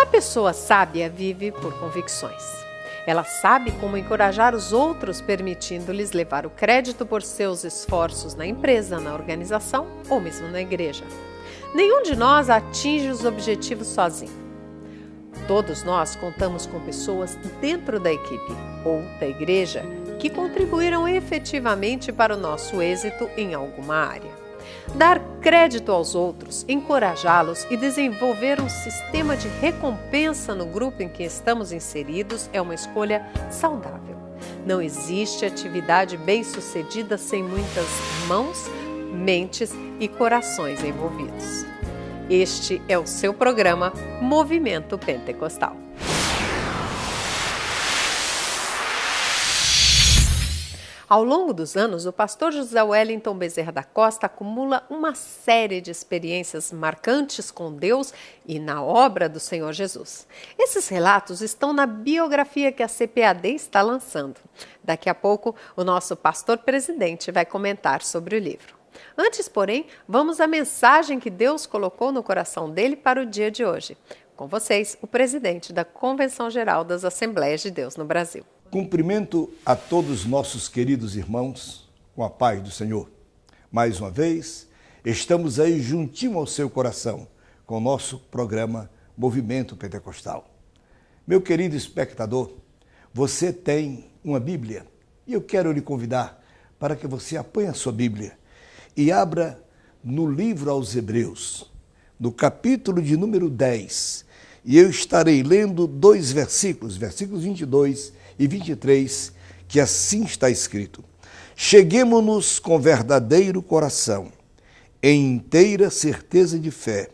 A pessoa sábia vive por convicções. Ela sabe como encorajar os outros, permitindo-lhes levar o crédito por seus esforços na empresa, na organização ou mesmo na igreja. Nenhum de nós atinge os objetivos sozinho. Todos nós contamos com pessoas dentro da equipe ou da igreja que contribuíram efetivamente para o nosso êxito em alguma área. Dar crédito aos outros, encorajá-los e desenvolver um sistema de recompensa no grupo em que estamos inseridos é uma escolha saudável. Não existe atividade bem-sucedida sem muitas mãos, mentes e corações envolvidos. Este é o seu programa Movimento Pentecostal. Ao longo dos anos, o pastor José Wellington Bezerra da Costa acumula uma série de experiências marcantes com Deus e na obra do Senhor Jesus. Esses relatos estão na biografia que a CPAD está lançando. Daqui a pouco, o nosso pastor presidente vai comentar sobre o livro. Antes, porém, vamos à mensagem que Deus colocou no coração dele para o dia de hoje. Com vocês, o presidente da Convenção Geral das Assembleias de Deus no Brasil. Cumprimento a todos nossos queridos irmãos com a paz do Senhor. Mais uma vez, estamos aí juntinho ao seu coração com o nosso programa Movimento Pentecostal. Meu querido espectador, você tem uma Bíblia e eu quero lhe convidar para que você apanhe a sua Bíblia e abra no livro aos Hebreus, no capítulo de número 10, e eu estarei lendo dois versículos 22 e 23, que assim está escrito: cheguemo-nos com verdadeiro coração, em inteira certeza de fé,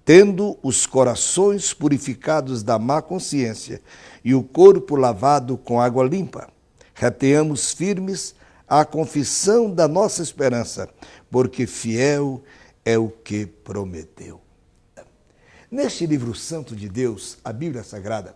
tendo os corações purificados da má consciência e o corpo lavado com água limpa, retenhamos firmes a confissão da nossa esperança, porque fiel é o que prometeu. Neste livro santo de Deus, a Bíblia Sagrada,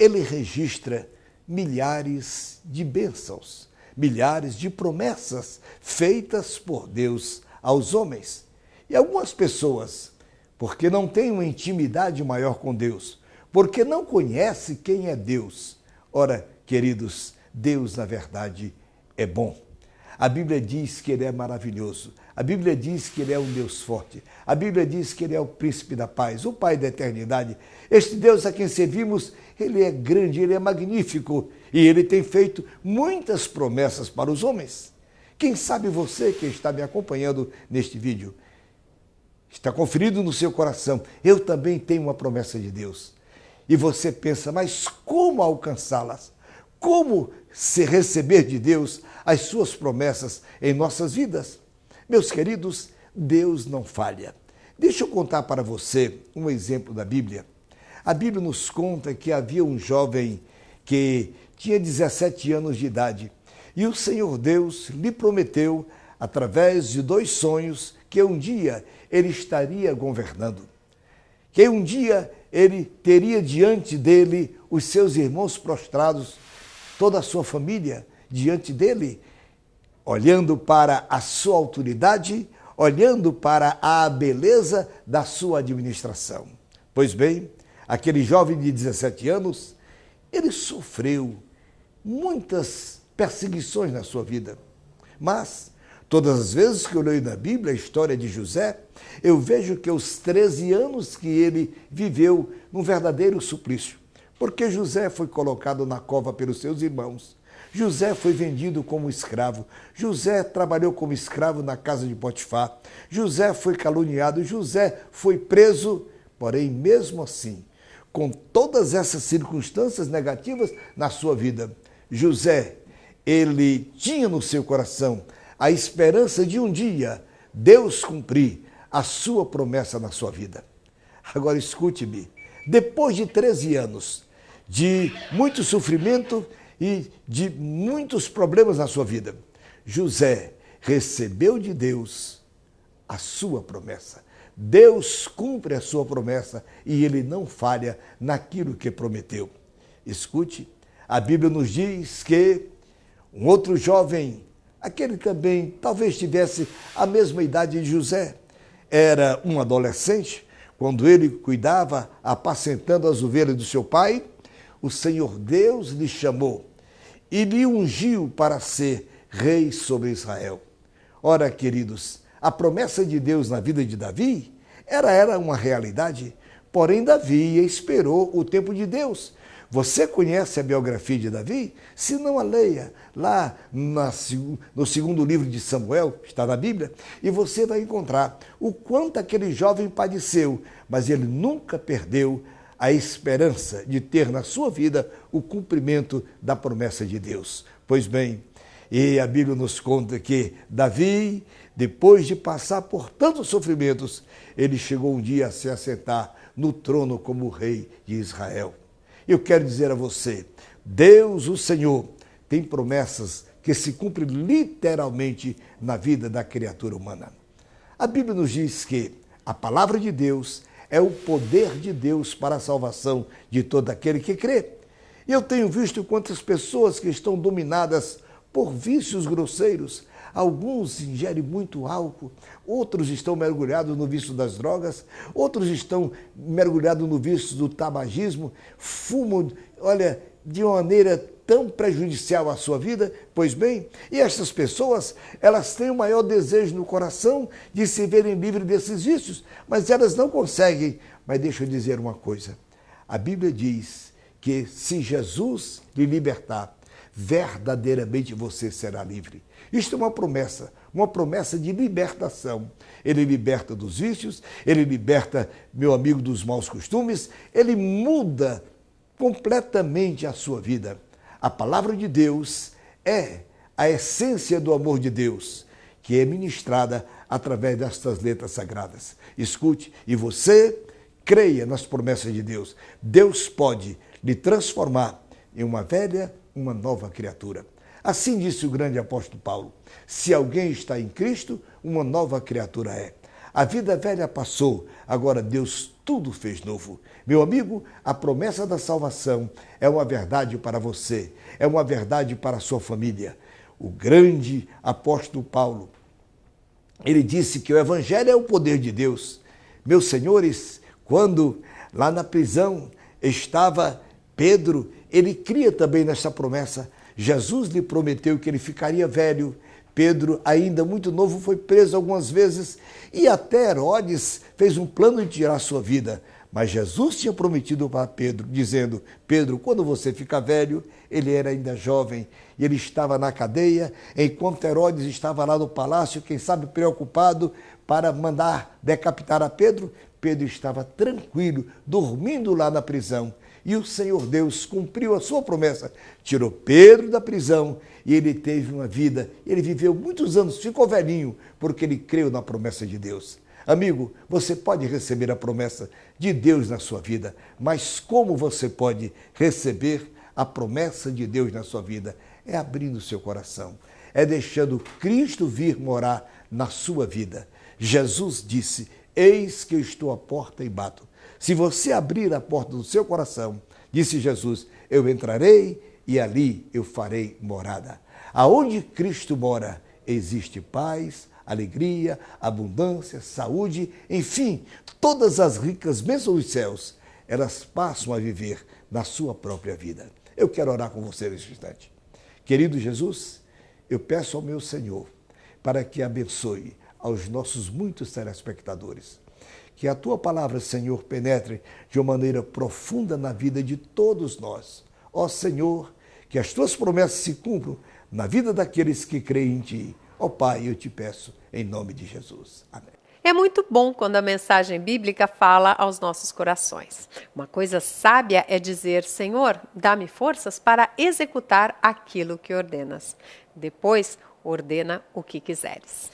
ele registra milhares de bênçãos, milhares de promessas feitas por Deus aos homens. E algumas pessoas, porque não têm uma intimidade maior com Deus, porque não conhecem quem é Deus. Ora, queridos, Deus, na verdade, é bom. A Bíblia diz que Ele é maravilhoso. A Bíblia diz que Ele é um Deus forte. A Bíblia diz que Ele é o príncipe da paz, o Pai da eternidade. Este Deus a quem servimos, Ele é grande, Ele é magnífico e Ele tem feito muitas promessas para os homens. Quem sabe você que está me acompanhando neste vídeo está conferido no seu coração: eu também tenho uma promessa de Deus. E você pensa, mas como alcançá-las? Como se receber de Deus as suas promessas em nossas vidas? Meus queridos, Deus não falha. Deixa eu contar para você um exemplo da Bíblia. A Bíblia nos conta que havia um jovem que tinha 17 anos de idade e o Senhor Deus lhe prometeu, através de dois sonhos, que um dia ele estaria governando, que um dia ele teria diante dele os seus irmãos prostrados, toda a sua família diante dele, olhando para a sua autoridade, olhando para a beleza da sua administração. Pois bem, aquele jovem de 17 anos, ele sofreu muitas perseguições na sua vida. Mas, todas as vezes que eu leio na Bíblia a história de José, eu vejo que os 13 anos que ele viveu num verdadeiro suplício. Porque José foi colocado na cova pelos seus irmãos. José foi vendido como escravo. José trabalhou como escravo na casa de Potifar. José foi caluniado. José foi preso. Porém, mesmo assim, com todas essas circunstâncias negativas na sua vida, José, ele tinha no seu coração a esperança de um dia Deus cumprir a sua promessa na sua vida. Agora escute-me, depois de 13 anos de muito sofrimento e de muitos problemas na sua vida, José recebeu de Deus a sua promessa. Deus cumpre a sua promessa e ele não falha naquilo que prometeu. Escute, a Bíblia nos diz que um outro jovem, aquele também talvez tivesse a mesma idade de José, era um adolescente, quando ele cuidava, apacentando as ovelhas do seu pai, o Senhor Deus lhe chamou e lhe ungiu para ser rei sobre Israel. Ora, queridos, a promessa de Deus na vida de Davi era uma realidade, porém Davi esperou o tempo de Deus. Você conhece a biografia de Davi? Se não, a leia lá no segundo livro de Samuel, está na Bíblia, e você vai encontrar o quanto aquele jovem padeceu, mas ele nunca perdeu a esperança de ter na sua vida o cumprimento da promessa de Deus. Pois bem, e a Bíblia nos conta que Davi, depois de passar por tantos sofrimentos, ele chegou um dia a se assentar no trono como rei de Israel. Eu quero dizer a você, Deus, o Senhor, tem promessas que se cumprem literalmente na vida da criatura humana. A Bíblia nos diz que a palavra de Deus é o poder de Deus para a salvação de todo aquele que crê. E eu tenho visto quantas pessoas que estão dominadas por vícios grosseiros. Alguns ingerem muito álcool, outros estão mergulhados no vício das drogas, outros estão mergulhados no vício do tabagismo, fumam, olha, de uma maneira tão prejudicial à sua vida. Pois bem, e essas pessoas, elas têm o maior desejo no coração de se verem livres desses vícios, mas elas não conseguem. Mas deixa eu dizer uma coisa, a Bíblia diz que se Jesus lhe libertar, verdadeiramente você será livre. Isto é uma promessa de libertação. Ele liberta dos vícios, ele liberta, meu amigo, dos maus costumes, ele muda completamente a sua vida. A palavra de Deus é a essência do amor de Deus, que é ministrada através destas letras sagradas. Escute, e você creia nas promessas de Deus. Deus pode lhe transformar em uma nova criatura. Assim disse o grande apóstolo Paulo, se alguém está em Cristo, uma nova criatura é. A vida velha passou, agora Deus tudo fez novo. Meu amigo, a promessa da salvação é uma verdade para você, é uma verdade para a sua família. O grande apóstolo Paulo, ele disse que o evangelho é o poder de Deus. Meus senhores, quando lá na prisão estava Pedro, ele cria também nessa promessa. Jesus lhe prometeu que ele ficaria velho. Pedro, ainda muito novo, foi preso algumas vezes e até Herodes fez um plano de tirar sua vida. Mas Jesus tinha prometido para Pedro, dizendo, Pedro, quando você ficar velho, ele era ainda jovem e ele estava na cadeia, enquanto Herodes estava lá no palácio, quem sabe preocupado para mandar decapitar a Pedro, Pedro estava tranquilo, dormindo lá na prisão. E o Senhor Deus cumpriu a sua promessa, tirou Pedro da prisão e ele teve uma vida, ele viveu muitos anos, ficou velhinho, porque ele creu na promessa de Deus. Amigo, você pode receber a promessa de Deus na sua vida, mas como você pode receber a promessa de Deus na sua vida? É abrindo o seu coração, é deixando Cristo vir morar na sua vida. Jesus disse, eis que eu estou à porta e bato. Se você abrir a porta do seu coração, disse Jesus, eu entrarei e ali eu farei morada. Aonde Cristo mora, existe paz, alegria, abundância, saúde, enfim, todas as ricas bênçãos dos céus, elas passam a viver na sua própria vida. Eu quero orar com você neste instante. Querido Jesus, eu peço ao meu Senhor para que abençoe aos nossos muitos telespectadores. Que a tua palavra, Senhor, penetre de uma maneira profunda na vida de todos nós. Ó Senhor, que as tuas promessas se cumpram na vida daqueles que creem em ti. Ó Pai, eu te peço em nome de Jesus. Amém. É muito bom quando a mensagem bíblica fala aos nossos corações. Uma coisa sábia é dizer, Senhor, dá-me forças para executar aquilo que ordenas. Depois, ordena o que quiseres.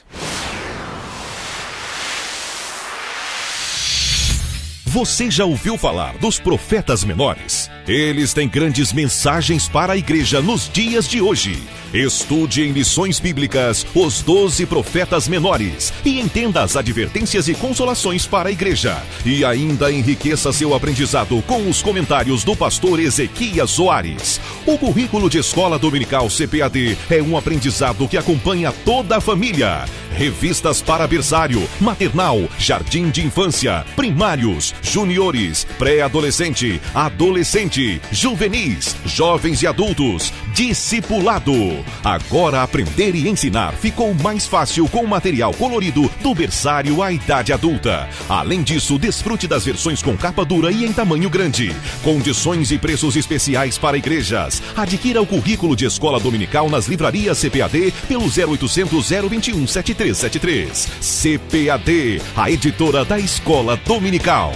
Você já ouviu falar dos profetas menores? Eles têm grandes mensagens para a igreja nos dias de hoje. Estude em lições bíblicas os 12 profetas menores e entenda as advertências e consolações para a igreja. E ainda enriqueça seu aprendizado com os comentários do pastor Ezequias Soares. O currículo de escola dominical CPAD é um aprendizado que acompanha toda a família. Revistas para berçário, maternal, jardim de infância, primários, juniores, pré-adolescente, adolescente, juvenis, jovens e adultos, discipulado. Agora aprender e ensinar ficou mais fácil com o material colorido do berçário à idade adulta. Além disso, desfrute das versões com capa dura e em tamanho grande. Condições e preços especiais para igrejas. Adquira o currículo de escola dominical nas livrarias CPAD pelo 0800 021 7373. CPAD, a editora da Escola Dominical.